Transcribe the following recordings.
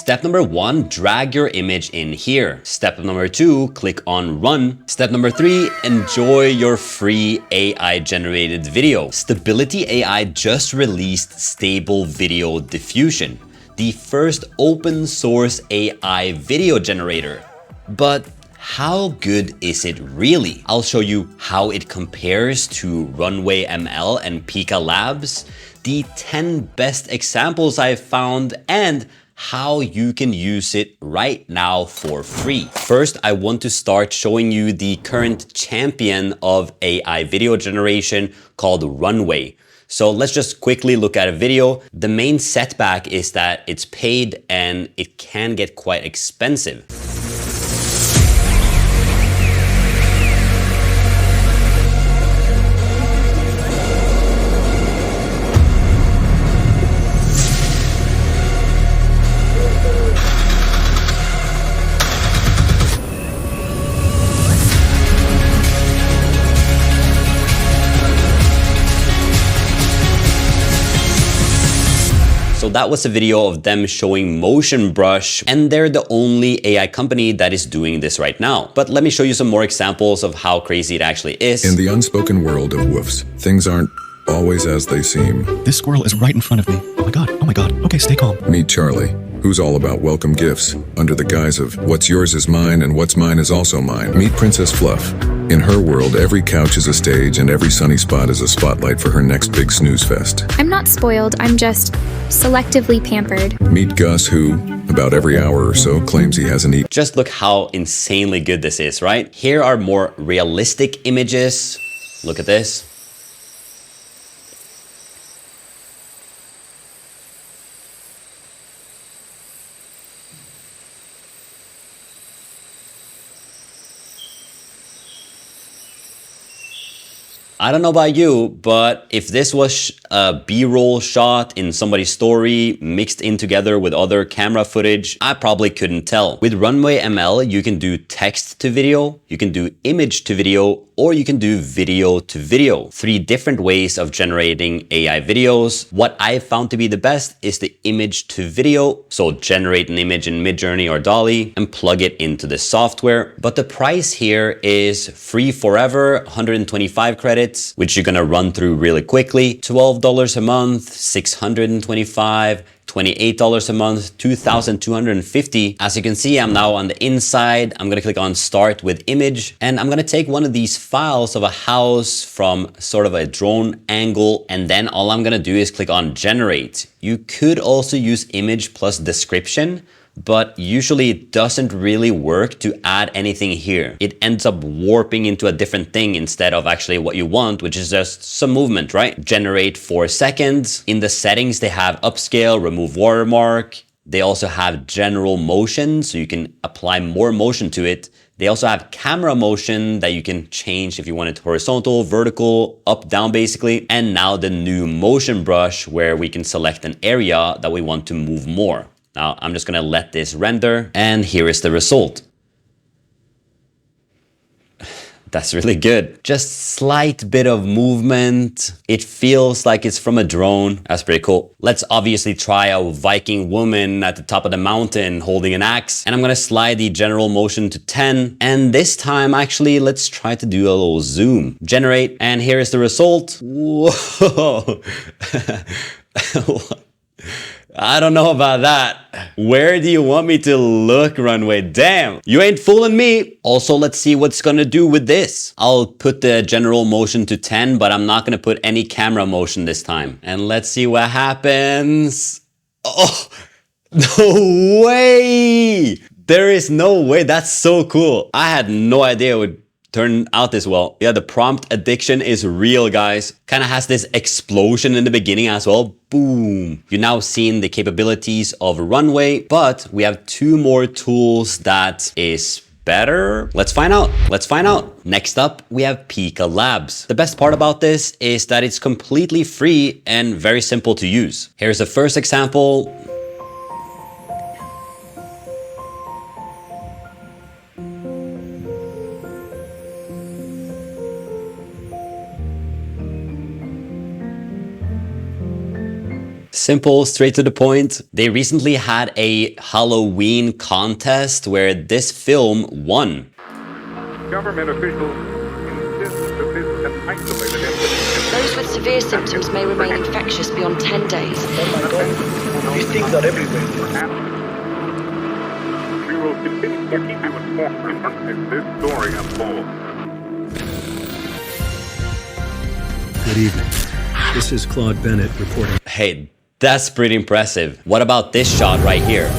Step number 1, drag your image in here. Step number 2, click on run. Step number 3, enjoy your free AI generated video. Stability AI just released Stable Video Diffusion, the first open source AI video generator. But how good is it really? I'll show you how it compares to RunwayML and Pika Labs, the 10 best examples I've found, and how you can use it right now for free. First, I want to start showing you the current champion of AI video generation called Runway. So let's just quickly look at a video. The main setback is that it's paid and it can get quite expensive. So that was a video of them showing Motion Brush, and they're the only AI company that is doing this right now. But let me show you some more examples of how crazy it actually is. In the unspoken world of woofs, things aren't always as they seem. This squirrel is right in front of me. Oh my god, okay, stay calm. Meet Charlie, who's all about welcome gifts, under the guise of what's yours is mine and what's mine is also mine. Meet Princess Fluff. In her world, every couch is a stage and every sunny spot is a spotlight for her next big snooze fest. I'm not spoiled, I'm just selectively pampered. Meet Gus, who, about every hour or so, claims he hasn't eaten. Just look how insanely good this is, right? Here are more realistic images. Look at this. I don't know about you, but if this was a B-roll shot in somebody's story mixed in together with other camera footage, I probably couldn't tell. With RunwayML, you can do text to video, you can do image to video, or you can do video to video. 3 different ways of generating AI videos. What I found to be the best is the image to video. So generate an image in Midjourney or DALL-E and plug it into the software. But the price here is free forever, 125 credits, which you're gonna run through really quickly. $12 a month, 625, $28 a month, 2,250. As you can see, I'm now on the inside. I'm gonna click on start with image, and I'm gonna take one of these files of a house from sort of a drone angle, and then all I'm gonna do is click on generate. You could also use image plus description, but usually it doesn't really work to add anything here. It ends up warping into a different thing instead of actually what you want, which is just some movement, right? Generate 4 seconds. In the settings, they have upscale, remove watermark. They also have general motion, so you can apply more motion to it. They also have camera motion that you can change if you want it horizontal, vertical, up, down, basically. And now the new motion brush where we can select an area that we want to move more. Now, I'm just gonna let this render, and here is the result. That's really good. Just slight bit of movement. It feels like it's from a drone. That's pretty cool. Let's obviously try a Viking woman at the top of the mountain holding an axe. And I'm gonna slide the general motion to 10. And this time, actually, let's try to do a little zoom. Generate, and here is the result. Whoa. I don't know about that. Where do you want me to look, Runway? Damn, you ain't fooling me. Also, let's see what's gonna do with this. I'll put the general motion to 10, but I'm not gonna put any camera motion this time. And let's see what happens. Oh, no way. There is no way. That's so cool. I had no idea it would turn out this well. Yeah, the prompt addiction is real, guys. Kind of has this explosion in the beginning as well. Boom. You're now seeing the capabilities of Runway, but we have 2 more tools that is better. Let's find out. Let's find out. Next up, we have Pika Labs. The best part about this is that it's completely free and very simple to use. Here's the first example. Simple, straight to the point. They recently had a Halloween contest where this film won. Government officials insist that this is an isolated incident. Those with severe symptoms may remain infectious beyond 10 days. These things are everywhere. We will continue to keep you informed as this story unfolds. Good evening. This is Claude Bennett reporting. Hey, that's pretty impressive. What about this shot right here?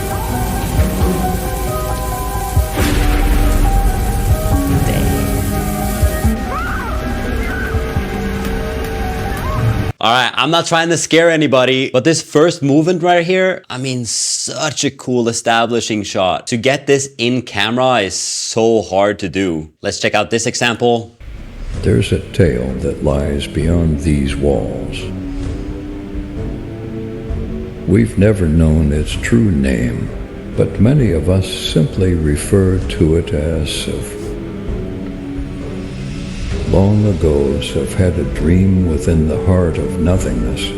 Alright, I'm not trying to scare anybody, but this first movement right here, I mean, such a cool establishing shot. To get this in camera is so hard to do. Let's check out this example. There's a tale that lies beyond these walls. We've never known its true name, but many of us simply refer to it as long ago's have had a dream within the heart of nothingness,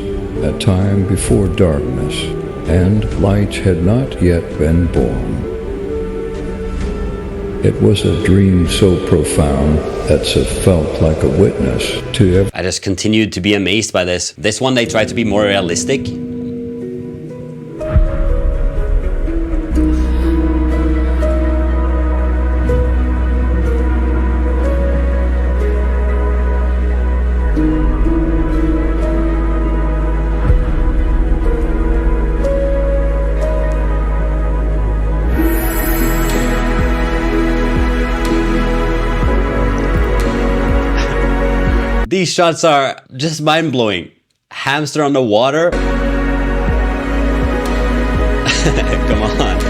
a time before darkness, and light had not yet been born. It was a dream so profound that it felt like a witness to every... I just continued to be amazed by this. This one, they tried to be more realistic. These shots are just mind-blowing. Hamster on the water. Come on.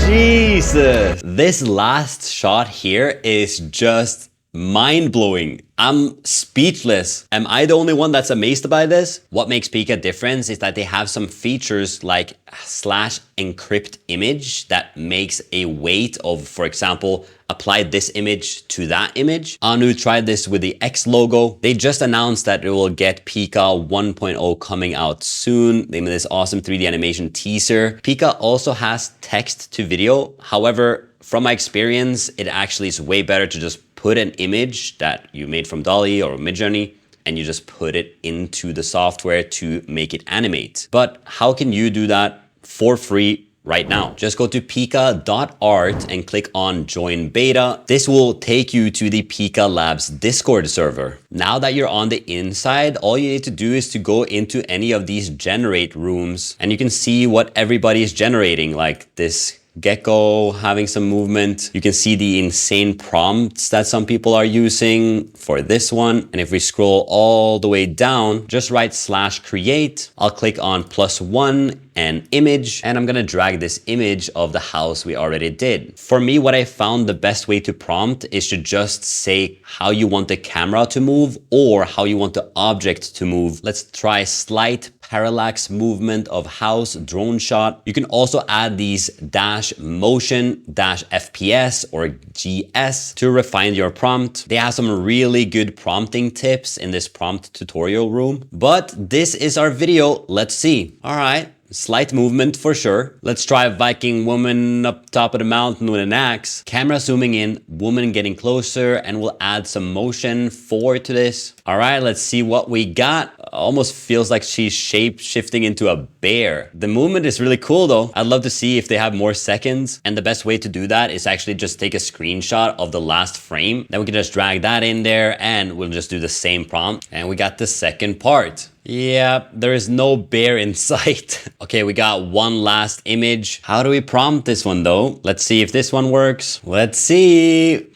Jesus. This last shot here is just mind-blowing. I'm speechless. Am I the only one that's amazed by this? What makes Pika different is that they have some features like /encrypt image that makes a weight of, for example, apply this image to that image. Anu tried this with the X logo. They just announced that it will get Pika 1.0 coming out soon. They made this awesome 3D animation teaser. Pika also has text to video. However, from my experience, it actually is way better to just put an image that you made from DALL-E or Midjourney and you just put it into the software to make it animate. But how can you do that for free right now? Just go to pika.art and click on join beta. This will take you to the Pika Labs Discord server. Now that you're on the inside, all you need to do is to go into any of these generate rooms and you can see what everybody is generating, like this gecko having some movement. You can see the insane prompts that some people are using for this one. And if we scroll all the way down, just write /create. I'll click on +1 and image, and I'm gonna drag this image of the house we already did. For me, what I found the best way to prompt is to just say how you want the camera to move or how you want the object to move. Let's try slight parallax movement of house drone shot. You can also add these -motion, -fps or GS to refine your prompt. They have some really good prompting tips in this prompt tutorial room. But this is our video. Let's see. All right. Slight movement for sure. Let's try Viking woman up top of the mountain with an axe. Camera zooming in, woman getting closer, and we'll add some motion forward to this. All right, let's see what we got. Almost feels like she's shape shifting into a bear. The movement is really cool though. I'd love to see if they have more seconds. And the best way to do that is actually just take a screenshot of the last frame. Then we can just drag that in there and we'll just do the same prompt. And we got the second part. Yeah, there is no bear in sight. Okay, we got one last image. How do we prompt this one though? Let's see if this one works. Let's see.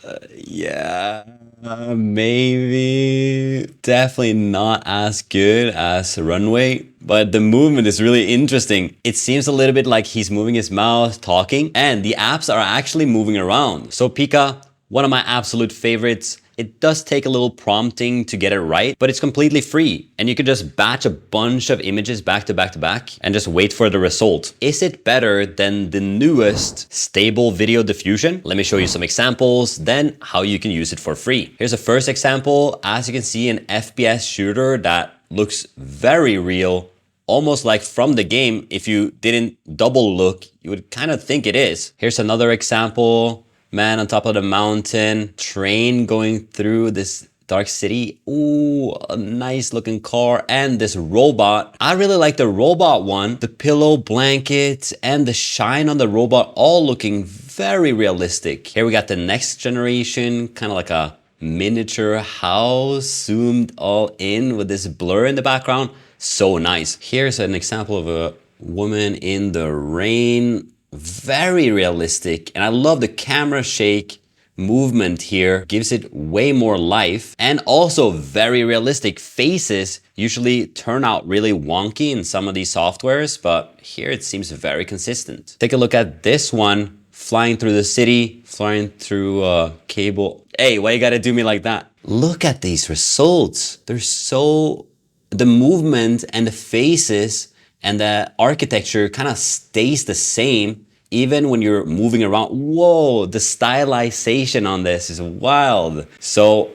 Maybe. Definitely not as good as Runway, but the movement is really interesting. It seems a little bit like he's moving his mouth, talking, and the apps are actually moving around. So Pika, one of my absolute favorites. It does take a little prompting to get it right, but it's completely free. And you can just batch a bunch of images back to back to back and just wait for the result. Is it better than the newest stable video diffusion? Let me show you some examples, then how you can use it for free. Here's a first example. As you can see, an FPS shooter that looks very real, almost like from the game. If you didn't double look, you would kind of think it is. Here's another example. Man on top of the mountain, train going through this dark city. Ooh, a nice looking car, and this robot. I really like the robot one. The pillow, blanket, and the shine on the robot all looking very realistic. Here we got the next generation, kind of like a miniature house zoomed all in with this blur in the background. So nice. Here's an example of a woman in the rain. Very realistic, and I love the camera shake movement here. Gives it way more life, and also very realistic. Faces usually turn out really wonky in some of these softwares, but here it seems very consistent. Take a look at this one, flying through the city, flying through a cable. Hey, why you gotta do me like that? Look at these results. They're so... the movement and the faces and the architecture kind of stays the same even when you're moving around. Whoa, the stylization on this is wild. So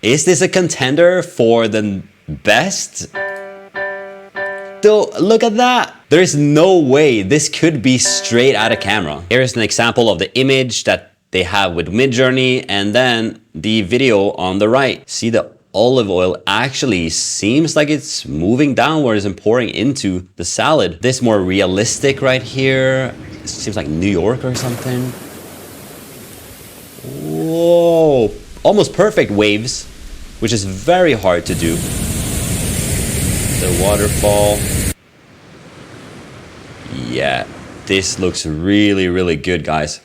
is this a contender for the best? Though, look at that. There's no way this could be straight out of camera. Here's an example of the image that they have with Midjourney, and then the video on the right. See, the olive oil actually seems like it's moving downwards and pouring into the salad. This more realistic right here. It seems like New York or something. Whoa, almost perfect waves, which is very hard to do. The waterfall. Yeah, this looks really, really good, guys.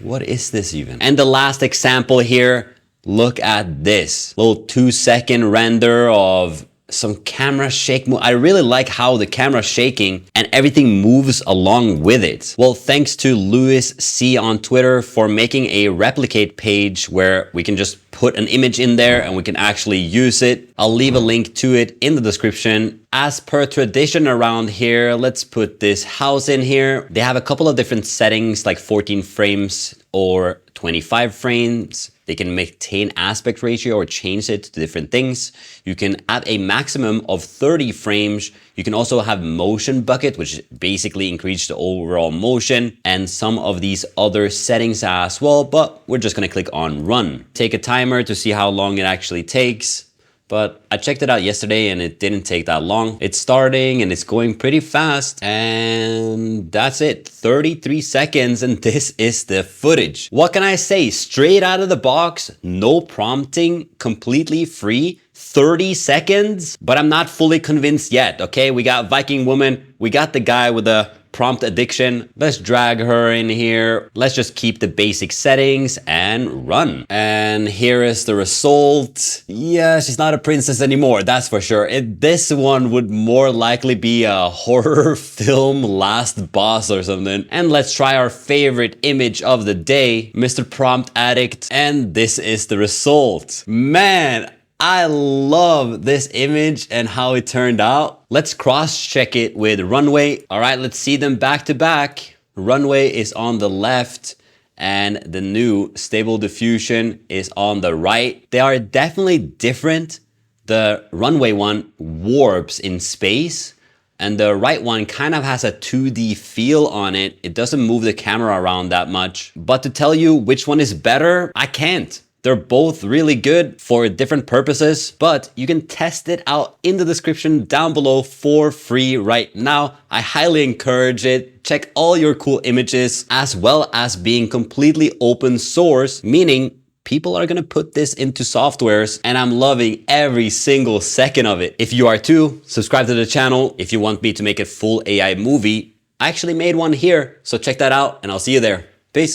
What is this even? And the last example here, look at this little 2-second render of some camera shake. I really like how the camera shaking and everything moves along with it. Well, thanks to Louis C on Twitter for making a replicate page where we can just put an image in there and we can actually use it. I'll leave a link to it in the description. As per tradition around here, let's put this house in here. They have a couple of different settings like 14 frames or 25 frames. They can maintain aspect ratio or change it to different things. You can add a maximum of 30 frames. You can also have motion bucket, which basically increases the overall motion, and some of these other settings as well, but we're just gonna click on run. Take a timer to see how long it actually takes. But I checked it out yesterday and it didn't take that long. It's starting and it's going pretty fast, and that's it. 33 seconds, and this is the footage. What can I say? Straight out of the box, no prompting, completely free. 30 seconds, but I'm not fully convinced yet, okay? We got Viking woman, we got the guy with the prompt addiction. Let's drag her in here. Let's just keep the basic settings and run. And here is the result. Yeah, she's not a princess anymore, that's for sure. This one would more likely be a horror film last boss or something. And let's try our favorite image of the day, Mr. Prompt Addict. And this is the result. Man, I love this image and how it turned out. Let's cross-check it with Runway. All right, let's see them back to back. Runway is on the left and the new Stable Diffusion is on the right. They are definitely different. The Runway one warps in space, and the right one kind of has a 2D feel on it. It doesn't move the camera around that much. But to tell you which one is better, I can't. They're both really good for different purposes, but you can test it out in the description down below for free right now. I highly encourage it. Check all your cool images, as well as being completely open source, meaning people are gonna put this into softwares, and I'm loving every single second of it. If you are too, subscribe to the channel. If you want me to make a full AI movie, I actually made one here, so check that out and I'll see you there. Peace.